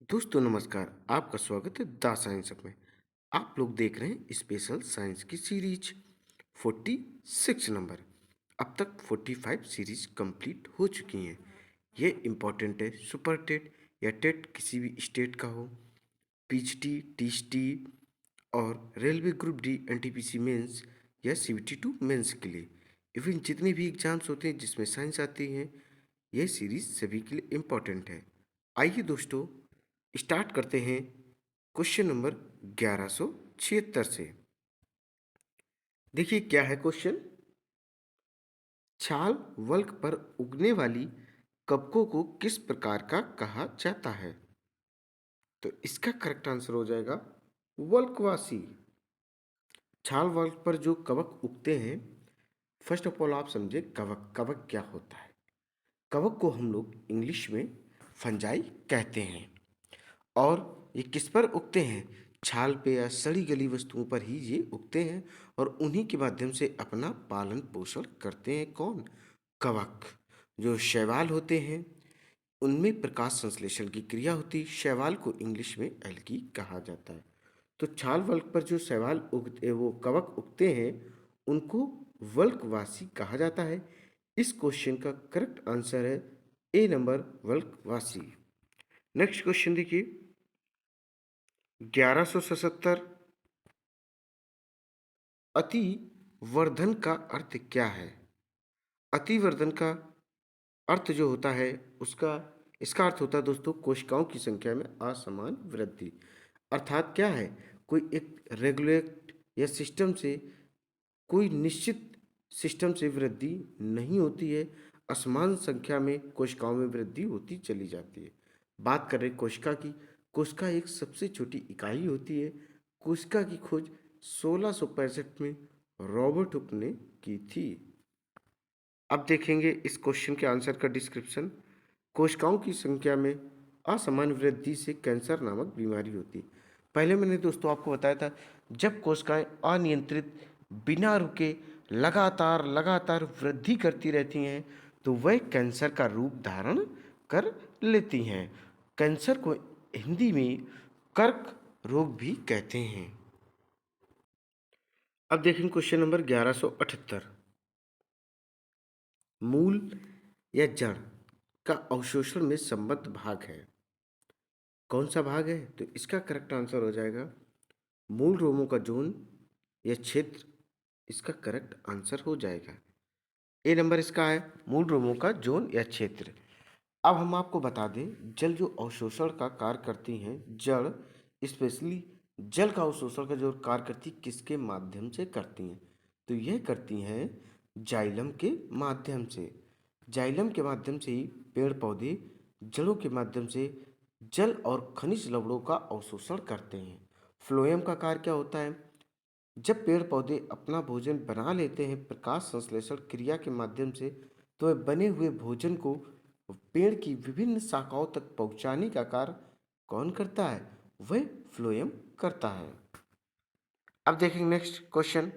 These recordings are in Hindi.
दोस्तों नमस्कार, आपका स्वागत है द साइंस अप में। आप लोग देख रहे हैं स्पेशल साइंस की सीरीज 46 नंबर। अब तक 45 सीरीज कंप्लीट हो चुकी हैं। ये इम्पॉर्टेंट है, सुपर टेट या टेट किसी भी स्टेट का हो, पीएचडी, टीएचडी और railway group D, NTPC mains या सीबीटी टू मेंस के लिए। इवन जितने भी एग्जाम्स होते हैं जिसमें साइंस आती हैं, ये सीरीज सभी के लिए इम्पॉर्टेंट है। आइए दोस्तों, स्टार्ट करते हैं क्वेश्चन नंबर 1176 से। देखिए क्या है क्वेश्चन। छाल वल्क पर उगने वाली कवकों को किस प्रकार का कहा जाता है? तो इसका करेक्ट आंसर हो जाएगा वल्कवासी। छाल वल्क पर जो कवक उगते हैं, फर्स्ट ऑफ ऑल आप समझे कवक कवक क्या होता है। कवक को हम लोग इंग्लिश में फंजाई कहते हैं और ये किस पर उगते हैं? छाल पे या सड़ी गली वस्तुओं पर ही ये उगते हैं और उन्हीं के माध्यम से अपना पालन पोषण करते हैं। कौन? कवक। जो शैवाल होते हैं उनमें प्रकाश संश्लेषण की क्रिया होती है। शैवाल को इंग्लिश में एल्गी कहा जाता है। तो छाल वल्क पर जो शैवाल उगते, वो कवक उगते हैं, उनको वल्कवासी कहा जाता है। इस क्वेश्चन का करेक्ट आंसर है ए नंबर, वल्कवासी। नेक्स्ट क्वेश्चन देखिए 1177। अतिवर्धन का अर्थ क्या है? अतिवर्धन का अर्थ जो होता है उसका इसका अर्थ होता है दोस्तों कोशिकाओं की संख्या में असमान वृद्धि। अर्थात क्या है? कोई एक रेगुलेट या सिस्टम से, कोई निश्चित सिस्टम से वृद्धि नहीं होती है, असमान संख्या में कोशिकाओं में वृद्धि होती चली जाती है। बात करें कोशिका की, कोशिका एक सबसे छोटी इकाई होती है। कोशिका की खोज 1665 में रॉबर्ट हुक ने की थी। अब देखेंगे इस क्वेश्चन के आंसर का डिस्क्रिप्शन। कोशिकाओं की संख्या में असमान वृद्धि से कैंसर नामक बीमारी होती है। पहले मैंने दोस्तों आपको बताया था, जब कोशिकाएं अनियंत्रित बिना रुके लगातार लगातार वृद्धि करती रहती हैं तो वह कैंसर का रूप धारण कर लेती हैं। कैंसर को हिंदी में कर्क रोग भी कहते हैं। अब देखें क्वेश्चन नंबर 1178। मूल या जड़ का अवशोषण में संबद्ध भाग है। कौन सा भाग है? तो इसका करेक्ट आंसर हो जाएगा मूल रोमों का जोन या क्षेत्र। इसका करेक्ट आंसर हो जाएगा ए नंबर। इसका है मूल रोमों का जोन या क्षेत्र। अब हम आपको बता दें जल जो अवशोषण का कार्य करती हैं, जड़ स्पेशली जल का अवशोषण का जो कार्य करती किसके माध्यम से करती हैं? तो यह करती हैं जाइलम के माध्यम से। जाइलम के माध्यम से ही पेड़ पौधे जड़ों के माध्यम से जल और खनिज लवणों का अवशोषण करते हैं। फ्लोएम का कार्य क्या होता है? जब पेड़ पौधे अपना भोजन बना लेते हैं प्रकाश संश्लेषण क्रिया के माध्यम से, तो वह बने हुए भोजन को पेड़ की विभिन्न शाखाओं तक पहुंचाने का कार्य कौन करता है? वह फ्लोएम करता है। अब देखेंगे नेक्स्ट क्वेश्चन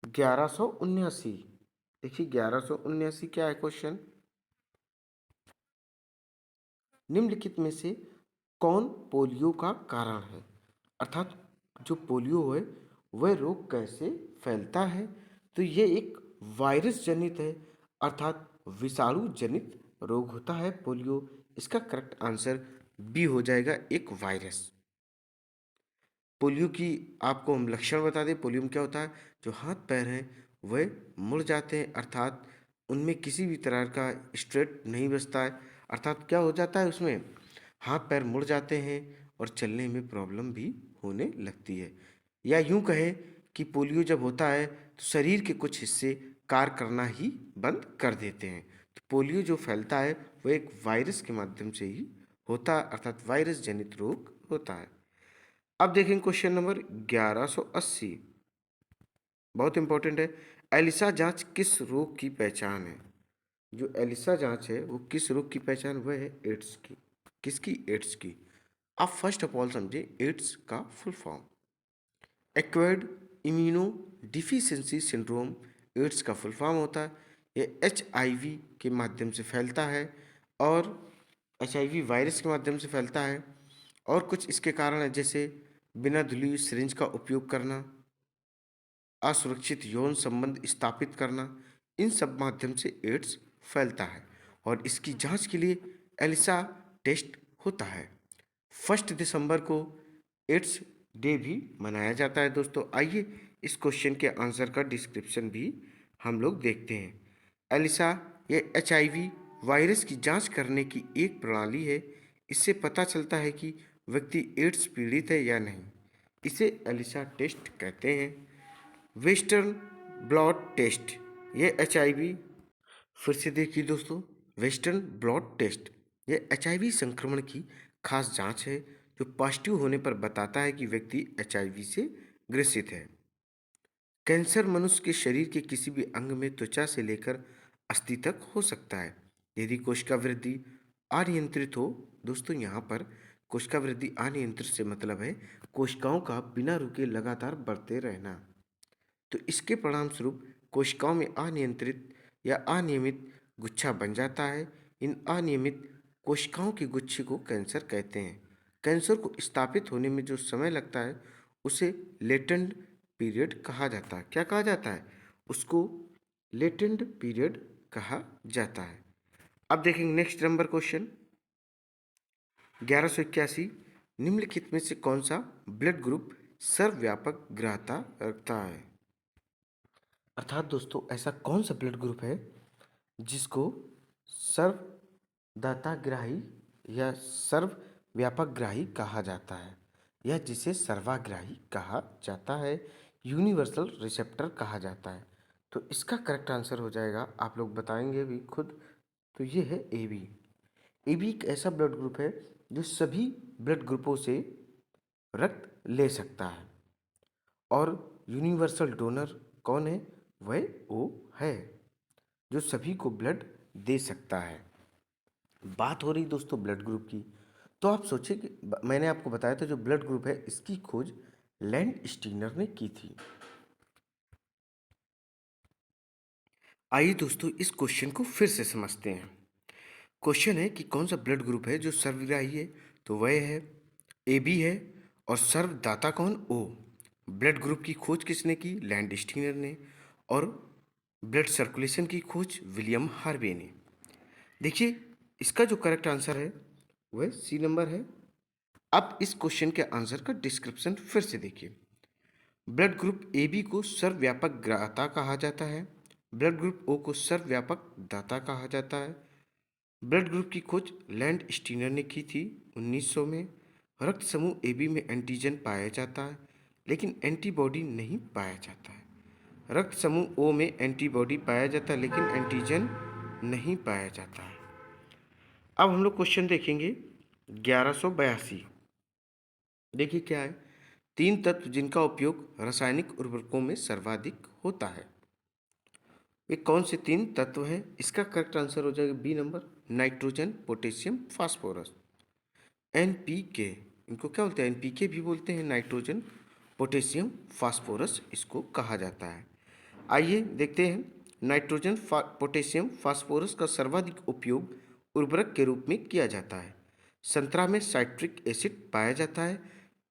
1179। देखिए 1179 क्या है क्वेश्चन। निम्नलिखित में से कौन पोलियो का कारण है? अर्थात जो पोलियो है वह रोग कैसे फैलता है? तो ये एक वायरस जनित है, अर्थात विषाणु जनित रोग होता है पोलियो। इसका करेक्ट आंसर बी हो जाएगा, एक वायरस। पोलियो की आपको हम लक्षण बता दें। पोलियो में क्या होता है? जो हाथ पैर हैं वह मुड़ जाते हैं, अर्थात उनमें किसी भी तरह का स्ट्रेट नहीं बचता है। अर्थात क्या हो जाता है, उसमें हाथ पैर मुड़ जाते हैं और चलने में प्रॉब्लम भी होने लगती है। या यूं कहें कि पोलियो जब होता है तो शरीर के कुछ हिस्से कार्य करना ही बंद कर देते हैं। तो पोलियो जो फैलता है वह एक वायरस के माध्यम से ही होता है, अर्थात वायरस जनित रोग होता है। अब देखें क्वेश्चन नंबर 1180, बहुत इंपॉर्टेंट है। एलिसा जांच किस रोग की पहचान है? जो एलिसा जांच है वो किस रोग की पहचान? वह है एड्स की। किसकी? एड्स की। आप फर्स्ट ऑफ ऑल समझे एड्स का full form. Acquired immuno deficiency syndrome AIDS का फुल फॉर्म होता है। ये HIV के माध्यम से फैलता है और HIV वायरस के माध्यम से फैलता है। और कुछ इसके कारण है, जैसे बिना धुली हुई सिरिंज का उपयोग करना, असुरक्षित यौन संबंध स्थापित करना, इन सब माध्यम से एड्स फैलता है और इसकी जांच के लिए एलिसा टेस्ट होता है। 1 दिसंबर को एड्स डे भी मनाया जाता है दोस्तों। आइए इस क्वेश्चन के आंसर का डिस्क्रिप्शन भी हम लोग देखते हैं। एलिसा ये HIV वायरस की जांच करने की एक प्रणाली है। इससे पता चलता है कि व्यक्ति एड्स पीड़ित है या नहीं। इसे एलिसा टेस्ट कहते हैं। वेस्टर्न ब्लॉट टेस्ट, ये HIV, फिर से देखिए दोस्तों, वेस्टर्न ब्लॉट टेस्ट ये HIV संक्रमण की खास जांच है जो पॉजिटिव होने पर बताता है कि व्यक्ति HIV से ग्रसित है। कैंसर मनुष्य के शरीर के किसी भी अंग में त्वचा से लेकर अस्थि तक हो सकता है। यदि कोशिका वृद्धि अनियंत्रित हो, दोस्तों यहाँ पर कोशिका वृद्धि अनियंत्रित से मतलब है कोशिकाओं का बिना रुके लगातार बढ़ते रहना। तो इसके परिणाम स्वरूप कोशिकाओं में अनियंत्रित या अनियमित गुच्छा बन जाता है। इन अनियमित कोशिकाओं के गुच्छे को कैंसर कहते हैं। कैंसर को स्थापित होने में जो समय लगता है उसे लेटेंट पीरियड कहा जाता है। क्या कहा जाता है? उसको लेटेंट पीरियड कहा जाता है। अब देखेंगे नेक्स्ट नंबर क्वेश्चन 1181, निम्नलिखित में से कौन सा ब्लड ग्रुप सर्वव्यापक ग्राह्यता रखता है? अर्थात दोस्तों ऐसा कौन सा ब्लड ग्रुप है जिसको सर्वदाताग्राही या सर्वव्यापकग्राही कहा जाता है, या जिसे सर्वाग्राही कहा जाता है, यूनिवर्सल रिसेप्टर कहा जाता है? तो इसका करेक्ट आंसर हो जाएगा, आप लोग बताएंगे भी खुद, तो ये है AB। AB एक ऐसा ब्लड ग्रुप है जो सभी ब्लड ग्रुपों से रक्त ले सकता है और यूनिवर्सल डोनर कौन है? वह वो है जो सभी को ब्लड दे सकता है। बात हो रही दोस्तों ब्लड ग्रुप की, तो आप सोचिए कि मैंने आपको बताया था जो ब्लड ग्रुप है इसकी खोज लैंड स्टीनर ने की थी। आइए दोस्तों इस क्वेश्चन को फिर से समझते हैं। क्वेश्चन है कि कौन सा ब्लड ग्रुप है जो सर्वग्राही है, तो वह है AB है। और सर्वदाता कौन? O। ब्लड ग्रुप की खोज किसने की? लैंड स्टीनर ने। और ब्लड सर्कुलेशन की खोज विलियम हार्वे ने। देखिए इसका जो करेक्ट आंसर है वह C नंबर है। अब इस क्वेश्चन के आंसर का डिस्क्रिप्शन फिर से देखिए। ब्लड ग्रुप AB को सर्वव्यापक दाता कहा जाता है। ब्लड ग्रुप O को सर्वव्यापक दाता कहा जाता है। ब्लड ग्रुप की खोज लैंड स्टीनर ने की थी 1900 में। रक्त समूह AB में एंटीजन पाया जाता है लेकिन एंटीबॉडी नहीं पाया जाता है। रक्त समूह O में एंटीबॉडी पाया जाता है लेकिन एंटीजन नहीं पाया जाता है। अब हम लोग क्वेश्चन देखेंगे 1182। देखिए क्या है, 3 तत्व जिनका उपयोग रासायनिक उर्वरकों में सर्वाधिक होता है, वे कौन से 3 तत्व हैं? इसका करेक्ट आंसर हो जाएगा B number, nitrogen, potassium, phosphorus. NPK, इनको क्या बोलते हैं? NPK भी बोलते हैं, नाइट्रोजन, पोटेशियम, फास्फोरस इसको कहा जाता है। आइए देखते हैं, नाइट्रोजन, पोटेशियम, फास्फोरस का सर्वाधिक उपयोग उर्वरक के रूप में किया जाता है। संतरा में साइट्रिक एसिड पाया जाता है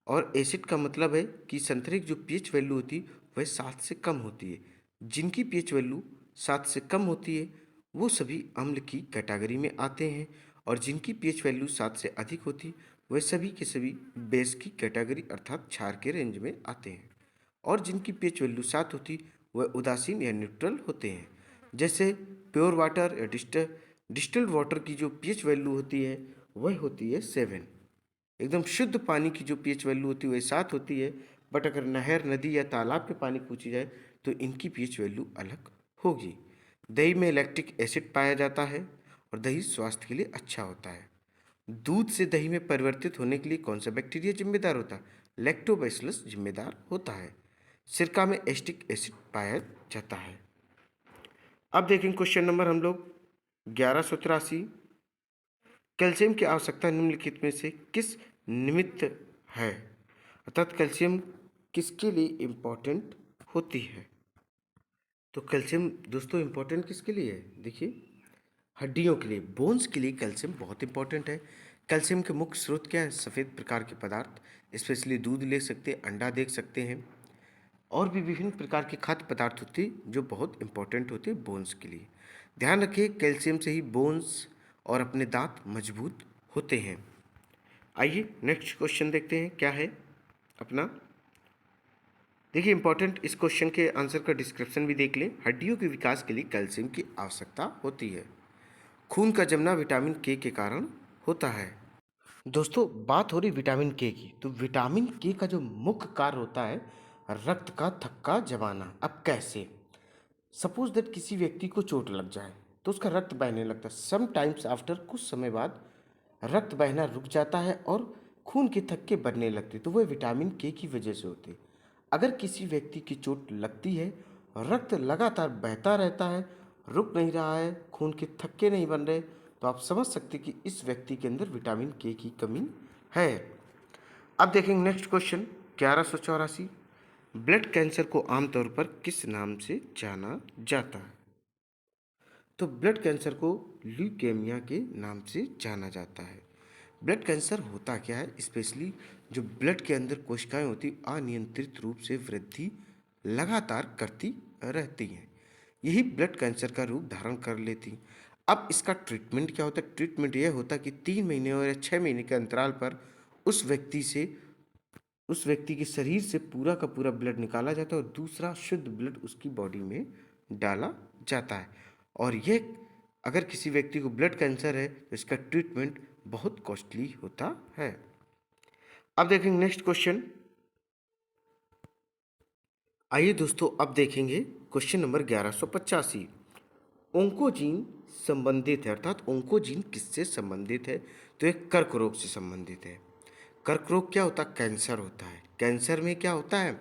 और एसिड का मतलब है कि संतरे की जो pH वैल्यू होती है वह 7 से कम होती है। जिनकी pH वैल्यू 7 से कम होती है वो सभी अम्ल की कैटेगरी में आते हैं और जिनकी pH वैल्यू 7 से अधिक होती है वह सभी के सभी बेस की कैटेगरी अर्थात क्षार के रेंज में आते हैं। और जिनकी pH वैल्यू 7 होती वह उदासीन या न्यूट्रल होते हैं। जैसे प्योर वाटर या डिस्टिल्ड वाटर की जो pH वैल्यू होती है वह होती है 7। एकदम शुद्ध पानी की जो pH वैल्यू होती है वह 7 होती है। बट अगर नहर, नदी या तालाब के पानी पूछी जाए तो इनकी pH वैल्यू अलग होगी। दही में लैक्टिक एसिड पाया जाता है और दही स्वास्थ्य के लिए अच्छा होता है। दूध से दही में परिवर्तित होने के लिए कौन सा बैक्टीरिया जिम्मेदार होता है? लैक्टोबैसिलस जिम्मेदार होता है। सिरका में एस्टिक एसिड पाया जाता है। अब देखेंगे क्वेश्चन नंबर हम लोग 1183, कैल्शियम की आवश्यकता निम्नलिखित में से किस निमित्त है? अर्थात कैल्शियम किसके लिए इम्पोर्टेंट होती है? तो कैल्शियम दोस्तों इम्पोर्टेंट किसके लिए है? देखिए हड्डियों के लिए, बोन्स के लिए कैल्शियम बहुत इंपॉर्टेंट है। कैल्शियम के मुख्य स्रोत क्या है? सफ़ेद प्रकार के पदार्थ, स्पेशली दूध ले सकते हैं, अंडा देख सकते हैं, और भी विभिन्न प्रकार के खाद्य पदार्थ होते हैं जो बहुत इंपॉर्टेंट होते हैं बोन्स के लिए। ध्यान रखिए, कैल्शियम से ही बोन्स और अपने दांत मजबूत होते हैं। आइए नेक्स्ट क्वेश्चन देखते हैं क्या है अपना। देखिए इंपॉर्टेंट, इस क्वेश्चन के आंसर का डिस्क्रिप्शन भी देख लें। हड्डियों के विकास के लिए कैल्शियम की आवश्यकता होती है। खून का जमना विटामिन के कारण होता है। दोस्तों बात हो रही विटामिन के की, तो विटामिन के का जो मुख्य कार्य होता है रक्त का थक्का जमाना। अब कैसे? सपोज दैट किसी व्यक्ति को चोट लग जाए तो उसका रक्त बहने लगता है। सम टाइम्स आफ्टर, कुछ समय बाद रक्त बहना रुक जाता है और खून के थक्के बनने लगते, तो वह विटामिन के की वजह से होते। अगर किसी व्यक्ति की चोट लगती है, रक्त लगातार बहता रहता है, रुक नहीं रहा है, खून के थक्के नहीं बन रहे, तो आप समझ सकते कि इस व्यक्ति के अंदर विटामिन के की कमी है। अब देखेंगे नेक्स्ट क्वेश्चन 1184। ब्लड कैंसर को आमतौर पर किस नाम से जाना जाता है? तो ब्लड कैंसर को ल्यूकेमिया के नाम से जाना जाता है। ब्लड कैंसर होता क्या है? स्पेशली जो ब्लड के अंदर कोशिकाएं होती अनियंत्रित रूप से वृद्धि लगातार करती रहती हैं, यही ब्लड कैंसर का रूप धारण कर लेती। अब इसका ट्रीटमेंट क्या होता है? ट्रीटमेंट यह होता है कि 3 महीने और या 6 महीने के अंतराल पर उस व्यक्ति से उस व्यक्ति के शरीर से पूरा का पूरा ब्लड निकाला जाता है और दूसरा शुद्ध ब्लड उसकी बॉडी में डाला जाता है। और ये अगर किसी व्यक्ति को ब्लड कैंसर है तो इसका ट्रीटमेंट बहुत कॉस्टली होता है। अब देखेंगे नेक्स्ट क्वेश्चन। आइए दोस्तों अब देखेंगे क्वेश्चन नंबर 1185। ओंकोजीन संबंधित है, अर्थात ओंकोजीन किससे संबंधित है? तो एक कर्क रोग से संबंधित है। कर्क रोग क्या होता है? कैंसर होता है। कैंसर में क्या होता है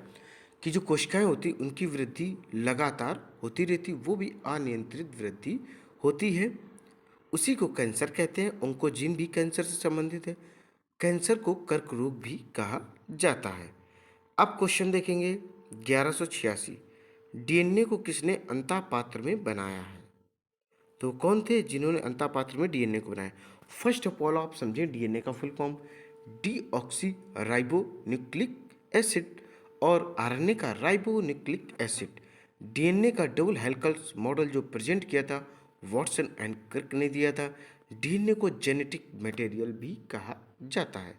कि जो कोशिकाएं होती उनकी वृद्धि लगातार होती रहती, वो भी अनियंत्रित वृद्धि होती है, उसी को कैंसर कहते हैं। ओंकोजीन भी कैंसर से संबंधित है। कैंसर को कर्क रोग भी कहा जाता है। अब क्वेश्चन देखेंगे 1186। डीएनए को किसने अंतःपात्र में बनाया है? तो कौन थे जिन्होंने अंतःपात्र में डीएनए को बनाया? फर्स्ट ऑफ ऑल आप समझिए डीएनए का full form deoxy ribo nucleic acid और आरएनए का राइबो न्यूक्लिक एसिड। डीएनए का डबल हेलिकल मॉडल जो प्रेजेंट किया था वॉटसन एंड क्रिक ने दिया था। डीएनए को जेनेटिक मटेरियल भी कहा जाता है।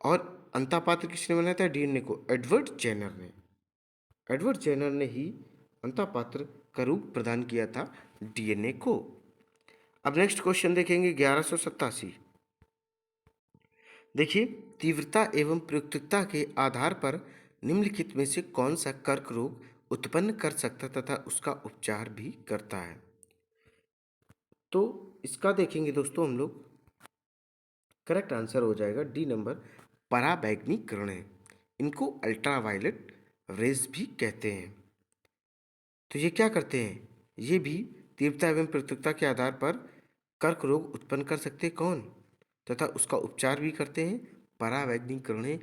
और अंतःपात्र किसने बनाया था डीएनए को? एडवर्ड जेनर ने। एडवर्ड जेनर ने ही अंतःपात्र का रूप प्रदान किया था डीएनए को। अब नेक्स्ट क्वेश्चन देखेंगे 1187। देखिए, तीव्रता एवं प्रयुक्तता के आधार पर निम्नलिखित में से कौन सा कर्क रोग उत्पन्न कर सकता तथा उसका उपचार भी करता है? तो इसका देखेंगे दोस्तों हम लोग, करेक्ट आंसर हो जाएगा डी नंबर, पराबैंगनी किरणें। इनको अल्ट्रावायलेट रेज भी कहते हैं। तो ये क्या करते हैं? ये भी तीव्रता एवं प्रयुक्तता के आधार पर कर्क रोग उत्पन्न कर सकते हैं। कौन? तथा उसका उपचार भी करते हैं परावैंगनी किरणें।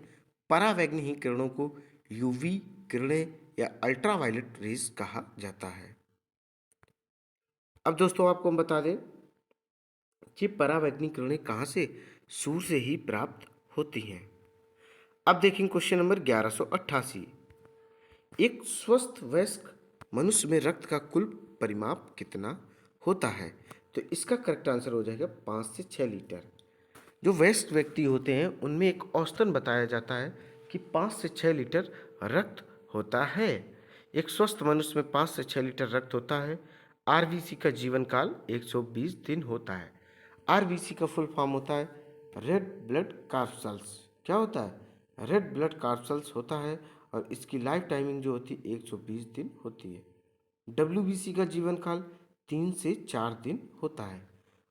परावैंगनी किरणों को यूवी किरणें या अल्ट्रावायलेट रेज कहा जाता है। अब दोस्तों आपको हम बता दें कि परावैंगनी किरणें कहाँ से? सूर्य से ही प्राप्त होती हैं। अब देखेंगे क्वेश्चन नंबर 1188। एक स्वस्थ वयस्क मनुष्य में रक्त का कुल परिमाप कितना होता है? तो इसका करेक्ट आंसर हो जाएगा 5 से 6 लीटर। जो वयस्क व्यक्ति होते हैं उनमें एक औसतन बताया जाता है कि 5 से 6 लीटर रक्त होता है। एक स्वस्थ मनुष्य में 5 से 6 लीटर रक्त होता है। आरबीसी का जीवन काल 120 दिन होता है। आरबीसी का फुल फॉर्म होता है रेड ब्लड कार्पसल्स। क्या होता है? रेड ब्लड कार्पसल्स होता है और इसकी लाइफ टाइमिंग जो होती है 120 दिन होती है। डब्ल्यूबीसी का जीवन काल 3 से 4 दिन होता है।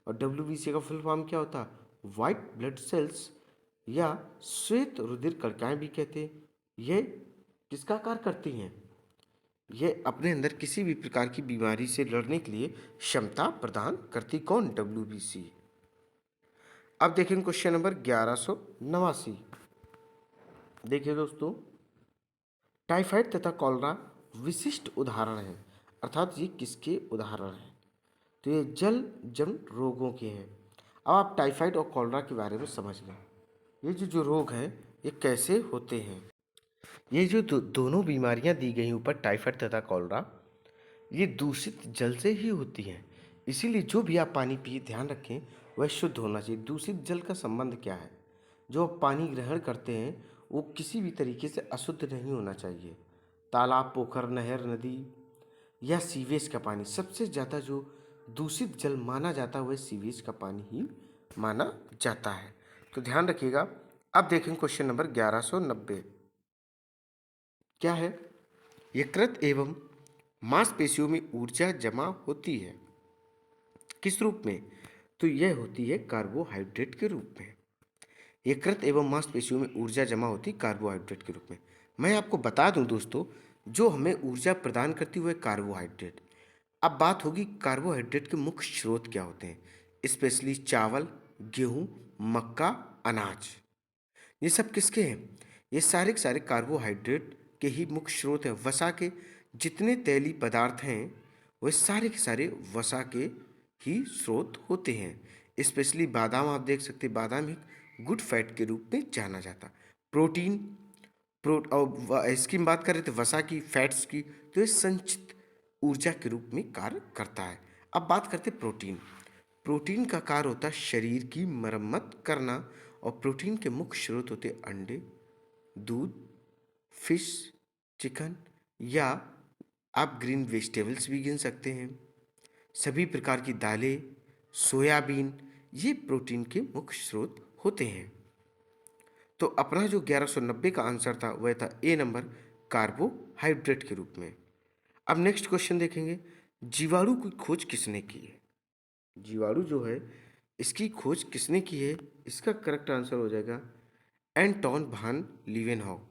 और डब्ल्यूबीसी का फुल फॉर्म क्या होता है? वाइट ब्लड सेल्स या श्वेत रुधिर कणिकाएं भी कहते हैं। ये किसका कार्य करती हैं? ये अपने अंदर किसी भी प्रकार की बीमारी से लड़ने के लिए क्षमता प्रदान करती। कौन? डब्ल्यूबीसी। अब देखेंगे क्वेश्चन नंबर 1189। देखिए दोस्तों, टाइफाइड तथा कॉलरा विशिष्ट उदाहरण हैं, अर्थात ये किसके उदाहरण हैं? तो ये जल जन रोगों के हैं। अब आप टाइफाइड और कॉलरा के बारे में समझ लें। ये जो रोग हैं ये कैसे होते हैं। ये जो दोनों बीमारियां दी गई ऊपर, टाइफाइड तथा कॉलरा, ये दूषित जल से ही होती हैं। इसीलिए जो भी आप पानी पिए ध्यान रखें वह शुद्ध होना चाहिए। दूषित जल का संबंध क्या है? जो आप पानी ग्रहण करते हैं वो किसी भी तरीके से अशुद्ध नहीं होना चाहिए। तालाब, पोखर, नहर, नदी या सीवेज का पानी, सबसे ज़्यादा जो दूषित जल माना जाता है वह सीवेज का पानी ही माना जाता है। तो ध्यान रखिएगा। अब देखें क्वेश्चन नंबर 1190 क्या है। यकृत एवं मांसपेशियों में ऊर्जा जमा होती है किस रूप में? तो यह होती है कार्बोहाइड्रेट के रूप में। यकृत एवं मांसपेशियों में ऊर्जा जमा होती कार्बोहाइड्रेट के रूप में। मैं आपको बता दूं दोस्तों, जो हमें ऊर्जा प्रदान करती है वह कार्बोहाइड्रेट। अब बात होगी कार्बोहाइड्रेट के मुख्य स्रोत क्या होते हैं। स्पेशली चावल, गेहूं, मक्का, अनाज, ये सब किसके हैं? ये सारे के सारे कार्बोहाइड्रेट के ही मुख्य स्रोत हैं। वसा के जितने तेली पदार्थ हैं वे सारे के सारे वसा के ही स्रोत होते हैं। स्पेशली बादाम, आप देख सकते हैं बादाम एक गुड फैट के रूप में जाना जाता। प्रोटीन, और इसकी बात करें तो वसा की, फैट्स की, तो ये संचित ऊर्जा के रूप में कार्य करता है। अब बात करते प्रोटीन। प्रोटीन का कार्य होता है शरीर की मरम्मत करना, और प्रोटीन के मुख्य स्रोत होते अंडे, दूध, फिश, चिकन, या आप ग्रीन वेजिटेबल्स भी गिन सकते हैं। सभी प्रकार की दालें, सोयाबीन, ये प्रोटीन के मुख्य स्रोत होते हैं। तो अपना जो 1190 का आंसर था वह था ए नंबर, कार्बोहाइड्रेट के रूप में। अब नेक्स्ट क्वेश्चन देखेंगे, जीवाणु की खोज किसने की है? जीवाणु जो है इसकी खोज किसने की है? इसका करेक्ट आंसर हो जाएगा एंटोन भान लीवेनहॉक।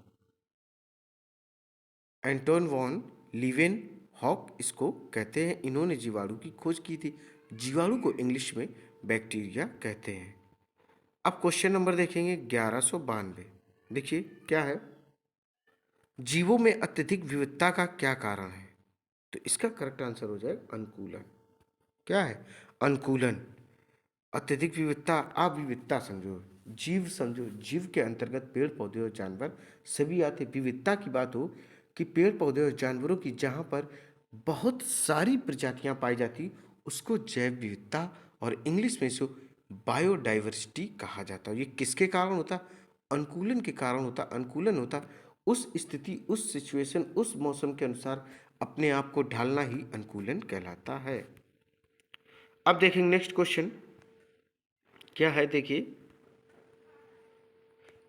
एंटोन वॉन लीवेनहॉक इसको कहते हैं। इन्होंने जीवाणु की खोज की थी। जीवाणु को इंग्लिश में बैक्टीरिया कहते हैं। अब क्वेश्चन नंबर देखेंगे 1192। देखिए क्या है, जीवों में अत्यधिक विविधता का क्या कारण है? तो इसका करेक्ट आंसर हो जाएगा अनुकूलन। क्या है? अनुकूलन। अत्यधिक विविधता, अविविधता समझो, जीव समझो, जीव के अंतर्गत पेड़ पौधे और जानवर सभी आते। विविधता की बात हो कि पेड़ पौधे और जानवरों की जहाँ पर बहुत सारी प्रजातियाँ पाई जाती उसको जैव विविधता और इंग्लिश में इसको बायोडाइवर्सिटी कहा जाता है। ये किसके कारण होता? अनुकूलन के कारण होता। अनुकूलन होता उस स्थिति, उस सिचुएशन, उस मौसम के अनुसार अपने आप को ढालना ही अनुकूलन कहलाता है। अब देखेंगे नेक्स्ट क्वेश्चन क्या है। देखिए,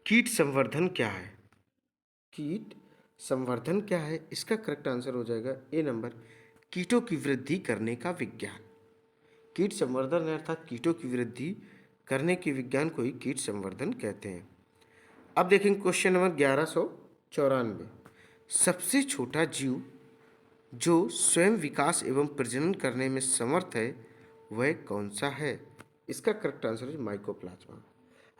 कीट संवर्धन क्या है? कीट संवर्धन क्या है? इसका करेक्ट आंसर हो जाएगा ए नंबर, कीटों की वृद्धि करने का विज्ञान। कीट संवर्धन अर्थात कीटों की वृद्धि करने के विज्ञान को ही कीट संवर्धन कहते हैं। अब देखेंगे क्वेश्चन नंबर 1194। सबसे छोटा जीव जो स्वयं विकास एवं प्रजनन करने में समर्थ है वह कौन सा है? इसका करेक्ट आंसर है माइकोप्लाज्मा।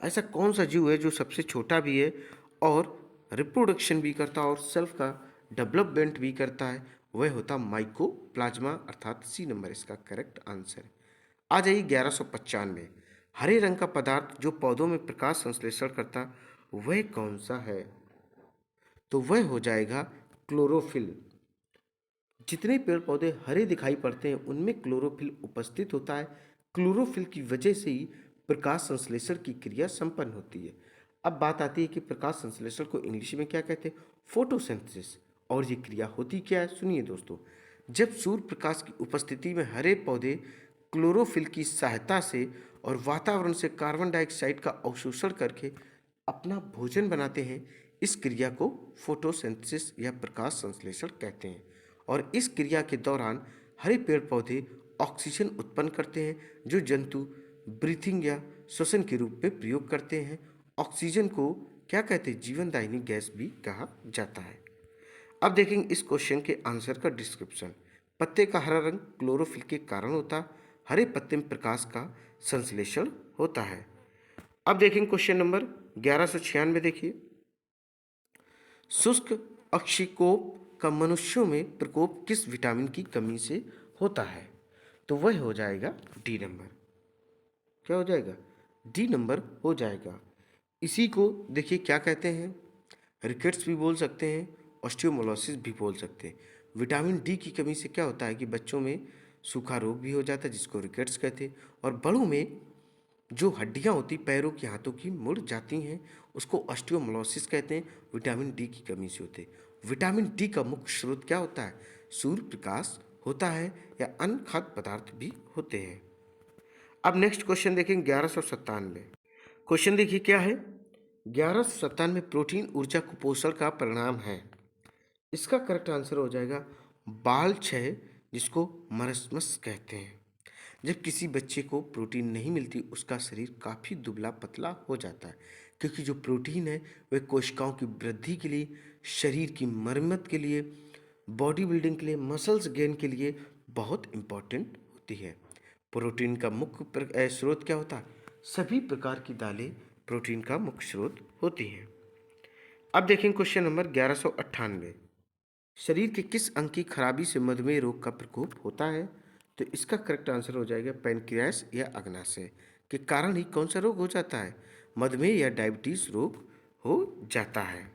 ऐसा कौन सा जीव है जो सबसे छोटा भी है और रिप्रोडक्शन भी करता है और सेल्फ का डेवलपमेंट भी करता है? वह होता माइकोप्लाज्मा, अर्थात सी नंबर इसका करेक्ट आंसर है। आ जाइए 1195। हरे रंग का पदार्थ जो पौधों में प्रकाश संश्लेषण करता वह कौन सा है? तो वह हो जाएगा क्लोरोफिल। जितने पेड़ पौधे हरे दिखाई पड़ते हैं उनमें क्लोरोफिल उपस्थित होता है। क्लोरोफिल की वजह से ही प्रकाश संश्लेषण की क्रिया संपन्न होती है। अब बात आती है कि प्रकाश संश्लेषण को इंग्लिश में क्या कहते हैं? फोटोसिंथेसिस। और ये क्रिया होती क्या है? सुनिए दोस्तों, जब सूर्य प्रकाश की उपस्थिति में हरे पौधे क्लोरोफिल की सहायता से और वातावरण से कार्बन डाइऑक्साइड का अवशोषण करके अपना भोजन बनाते हैं, इस क्रिया को फोटोसिंथेसिस या प्रकाश संश्लेषण कहते हैं। और इस क्रिया के दौरान हरे पेड़ पौधे ऑक्सीजन उत्पन्न करते हैं जो जंतु ब्रीथिंग या श्वसन के रूप में प्रयोग करते हैं। ऑक्सीजन को क्या कहते हैं? जीवनदायिनी गैस भी कहा जाता है। अब देखेंगे इस क्वेश्चन के आंसर का डिस्क्रिप्शन। पत्ते का हरा रंग क्लोरोफिल के कारण होता। हरे पत्ते में प्रकाश का संश्लेषण होता है। अब देखेंगे क्वेश्चन नंबर 1196। देखिए, शुष्क अक्षिकोप का मनुष्यों में प्रकोप किस विटामिन की कमी से होता है? तो वह हो जाएगा डी नंबर। क्या हो जाएगा, डी नंबर हो जाएगा। इसी को देखिए क्या कहते हैं, रिकेट्स भी बोल सकते हैं, ऑस्टियोमोलोसिस भी बोल सकते हैं। विटामिन डी की कमी से क्या होता है कि बच्चों में सूखा रोग भी हो जाता है जिसको रिकेट्स कहते हैं, और बड़ों में जो हड्डियां होती पैरों की हाथों की मुड़ जाती हैं उसको ऑस्टियोमोलोसिस कहते हैं, विटामिन डी की कमी से होते हैं। विटामिन डी का मुख्य स्रोत क्या होता है, सूर्य प्रकाश होता है या अन्य खाद्य पदार्थ भी होते हैं। अब नेक्स्ट क्वेश्चन देखें 1197। क्वेश्चन देखिए क्या है, 1197 प्रोटीन ऊर्जा कुपोषण का परिणाम है। इसका करेक्ट आंसर हो जाएगा बाल क्षय, जिसको मरस्मस कहते हैं। जब किसी बच्चे को प्रोटीन नहीं मिलती उसका शरीर काफ़ी दुबला पतला हो जाता है, क्योंकि जो प्रोटीन है वह कोशिकाओं की वृद्धि के लिए, शरीर की मरम्मत के लिए, बॉडी बिल्डिंग के लिए, मसल्स गेन के लिए बहुत इम्पॉर्टेंट होती है। प्रोटीन का मुख्य स्रोत क्या होता है, सभी प्रकार की दालें प्रोटीन का मुख्य स्रोत होती हैं। अब देखें क्वेश्चन नंबर 1198। शरीर के किस अंग की खराबी से मधुमेह रोग का प्रकोप होता है? तो इसका करेक्ट आंसर हो जाएगा पैनक्रियास या अग्नाशय के कारण ही कौन सा रोग हो जाता है, मधुमेह या डायबिटीज रोग हो जाता है।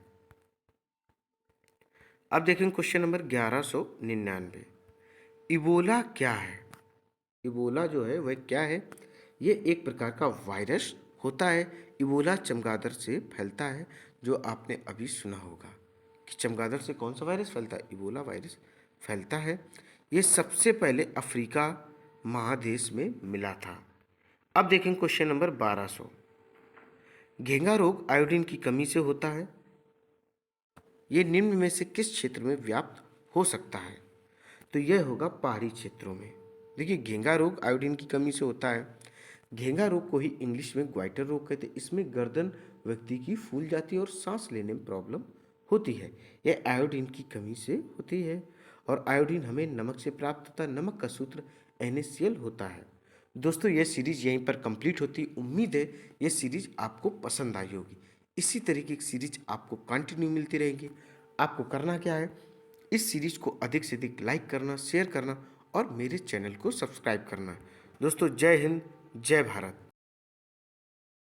अब देखें क्वेश्चन नंबर 1199। इबोला क्या है? इबोला जो है वह क्या है, ये एक प्रकार का वायरस होता है। इबोला चमगादड़ से फैलता है, जो आपने अभी सुना होगा कि चमगादड़ से कौन सा वायरस फैलता है, इबोला वायरस फैलता है। ये सबसे पहले अफ्रीका महादेश में मिला था। अब देखें क्वेश्चन नंबर 1200। घेंगा रोग आयोडीन की कमी से होता है, ये निम्न में से किस क्षेत्र में व्याप्त हो सकता है? तो यह होगा पहाड़ी क्षेत्रों में। देखिए घेंगा रोग आयोडीन की कमी से होता है। घेंगा रोग को ही इंग्लिश में ग्वाइटर रोग कहते हैं। इसमें गर्दन व्यक्ति की फूल जाती है और सांस लेने में प्रॉब्लम होती है, यह आयोडीन की कमी से होती है। और आयोडीन हमें नमक से प्राप्त होता है, नमक का सूत्र NaCl होता है। दोस्तों यह सीरीज यहीं पर कंप्लीट होती। उम्मीद है यह सीरीज आपको पसंद आई होगी। इसी तरीके की सीरीज आपको कंटिन्यू मिलती रहेंगी। आपको करना क्या है, इस सीरीज को अधिक से अधिक लाइक करना, शेयर करना और मेरे चैनल को सब्सक्राइब करना। दोस्तों जय हिंद, जय भारत।